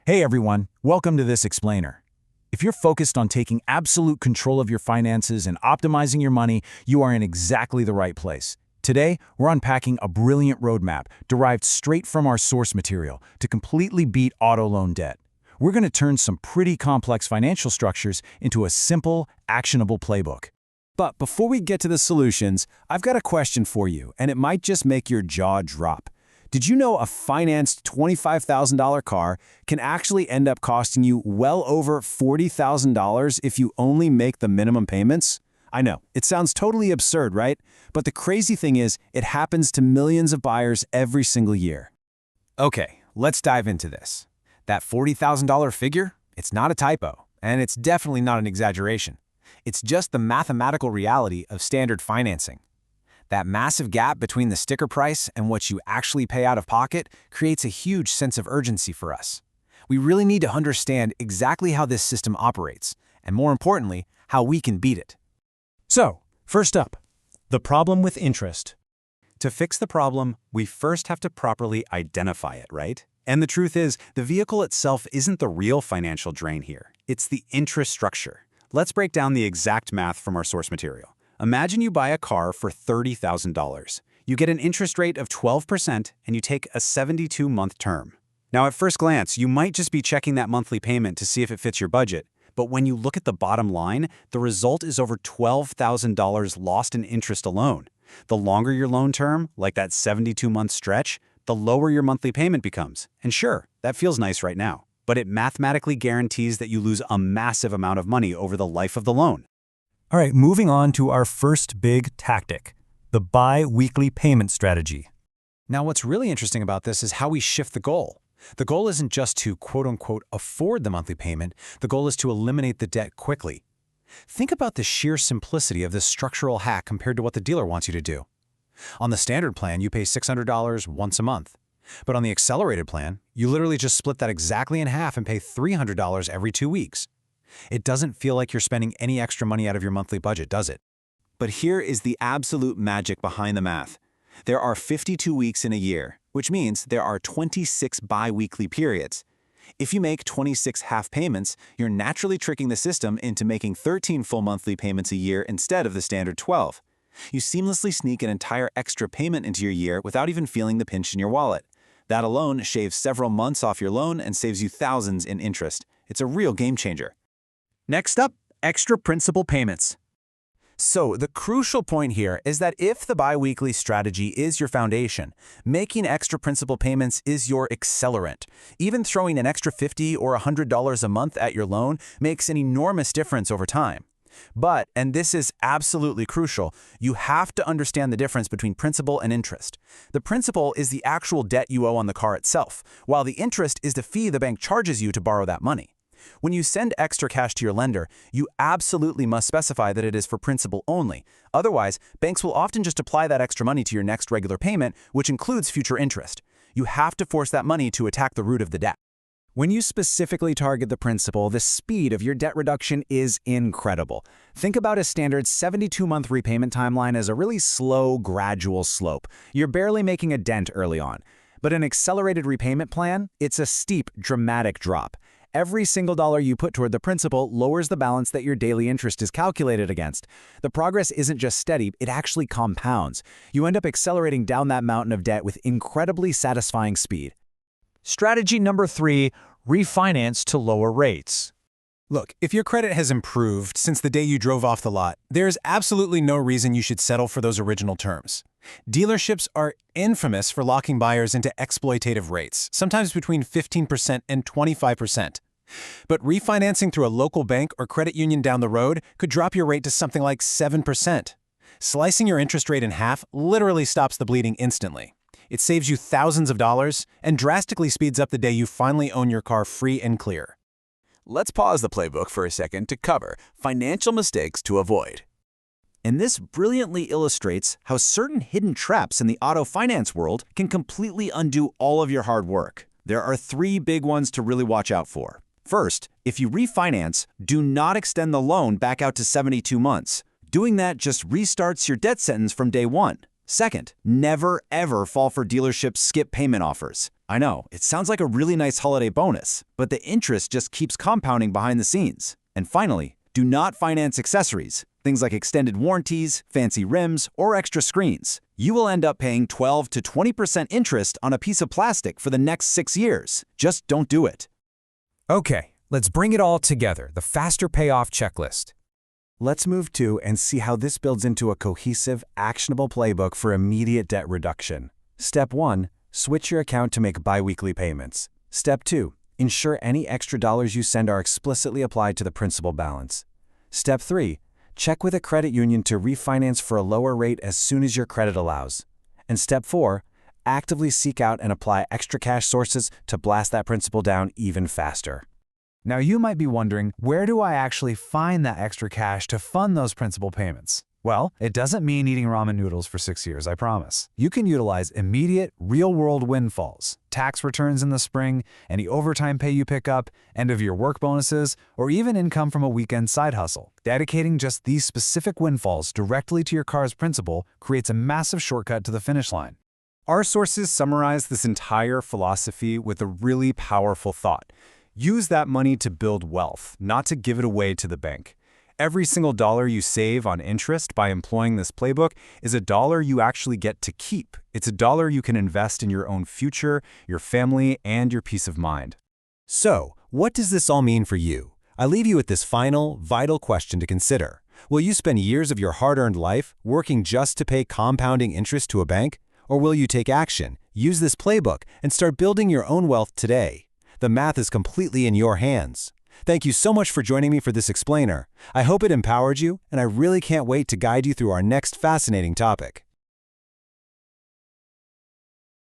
Hey everyone, welcome to this explainer. If you're focused on taking absolute control of your finances and optimizing your money, you are in exactly the right place. Today, we're unpacking a brilliant roadmap derived straight from our source material to completely beat auto loan debt. We're going to turn some pretty complex financial structures into a simple, actionable playbook. But before we get to the solutions, I've got a question for you, and it might just make your jaw drop. Did you know a financed $25,000 car can actually end up costing you well over $40,000 if you only make the minimum payments? I know, it sounds totally absurd, right? But the crazy thing is, it happens to millions of buyers every single year. Okay, let's dive into this. That $40,000 figure, it's not a typo, and it's definitely not an exaggeration. It's just the mathematical reality of standard financing. That massive gap between the sticker price and what you actually pay out of pocket creates a huge sense of urgency for us. We really need to understand exactly how this system operates, and more importantly, how we can beat it. So, first up, the problem with interest. To fix the problem, we first have to properly identify it, right? And the truth is, the vehicle itself isn't the real financial drain here. It's the interest structure. Let's break down the exact math from our source material. Imagine you buy a car for $30,000. You get an interest rate of 12% and you take a 72-month term. Now, at first glance, you might just be checking that monthly payment to see if it fits your budget. But when you look at the bottom line, the result is over $12,000 lost in interest alone. The longer your loan term, like that 72-month stretch, the lower your monthly payment becomes. And sure, that feels nice right now. But it mathematically guarantees that you lose a massive amount of money over the life of the loan. All right, moving on to our first big tactic, the bi-weekly payment strategy. Now, what's really interesting about this is how we shift the goal. The goal isn't just to quote-unquote afford the monthly payment, the goal is to eliminate the debt quickly. Think about the sheer simplicity of this structural hack compared to what the dealer wants you to do. On the standard plan, you pay $600 once a month. But on the accelerated plan, you literally just split that exactly in half and pay $300 every 2 weeks. It doesn't feel like you're spending any extra money out of your monthly budget, does it? But here is the absolute magic behind the math. There are 52 weeks in a year, which means there are 26 bi-weekly periods. If you make 26 half payments, you're naturally tricking the system into making 13 full monthly payments a year instead of the standard 12. You seamlessly sneak an entire extra payment into your year without even feeling the pinch in your wallet. That alone shaves several months off your loan and saves you thousands in interest. It's a real game changer. Next up, extra principal payments. So the crucial point here is that if the biweekly strategy is your foundation, making extra principal payments is your accelerant. Even throwing an extra $50 or $100 a month at your loan makes an enormous difference over time. But, and this is absolutely crucial, you have to understand the difference between principal and interest. The principal is the actual debt you owe on the car itself, while the interest is the fee the bank charges you to borrow that money. When you send extra cash to your lender, you absolutely must specify that it is for principal only. Otherwise, banks will often just apply that extra money to your next regular payment, which includes future interest. You have to force that money to attack the root of the debt. When you specifically target the principal, the speed of your debt reduction is incredible. Think about a standard 72-month repayment timeline as a really slow, gradual slope. You're barely making a dent early on. But an accelerated repayment plan, it's a steep, dramatic drop. Every single dollar you put toward the principal lowers the balance that your daily interest is calculated against. The progress isn't just steady, it actually compounds. You end up accelerating down that mountain of debt with incredibly satisfying speed. Strategy number 3, refinance to lower rates. Look, if your credit has improved since the day you drove off the lot, there's absolutely no reason you should settle for those original terms. Dealerships are infamous for locking buyers into exploitative rates, sometimes between 15% and 25%. But refinancing through a local bank or credit union down the road could drop your rate to something like 7%. Slicing your interest rate in half literally stops the bleeding instantly. It saves you thousands of dollars and drastically speeds up the day you finally own your car free and clear. Let's pause the playbook for a second to cover financial mistakes to avoid. And this brilliantly illustrates how certain hidden traps in the auto finance world can completely undo all of your hard work. There are 3 big ones to really watch out for. First, if you refinance, do not extend the loan back out to 72 months. Doing that just restarts your debt sentence from day one. Second, never ever fall for dealerships' skip payment offers. I know, it sounds like a really nice holiday bonus, but the interest just keeps compounding behind the scenes. And finally, do not finance accessories, things like extended warranties, fancy rims, or extra screens. You will end up paying 12 to 20% interest on a piece of plastic for the next 6 years. Just don't do it. Okay, let's bring it all together, the faster payoff checklist. Let's move to and see how this builds into a cohesive, actionable playbook for immediate debt reduction. Step 1. Switch your account to make biweekly payments. Step 2. Ensure any extra dollars you send are explicitly applied to the principal balance. Step 3. Check with a credit union to refinance for a lower rate as soon as your credit allows. And Step 4. Actively seek out and apply extra cash sources to blast that principal down even faster. Now you might be wondering, where do I actually find that extra cash to fund those principal payments? Well, it doesn't mean eating ramen noodles for 6 years, I promise. You can utilize immediate, real-world windfalls, tax returns in the spring, any overtime pay you pick up, end-of-year work bonuses, or even income from a weekend side hustle. Dedicating just these specific windfalls directly to your car's principal creates a massive shortcut to the finish line. Our sources summarize this entire philosophy with a really powerful thought. Use that money to build wealth, not to give it away to the bank. Every single dollar you save on interest by employing this playbook is a dollar you actually get to keep. It's a dollar you can invest in your own future, your family, and your peace of mind. So, what does this all mean for you? I leave you with this final, vital question to consider. Will you spend years of your hard-earned life working just to pay compounding interest to a bank? Or will you take action, use this playbook, and start building your own wealth today? The math is completely in your hands. Thank you so much for joining me for this explainer. I hope it empowered you, and I really can't wait to guide you through our next fascinating topic.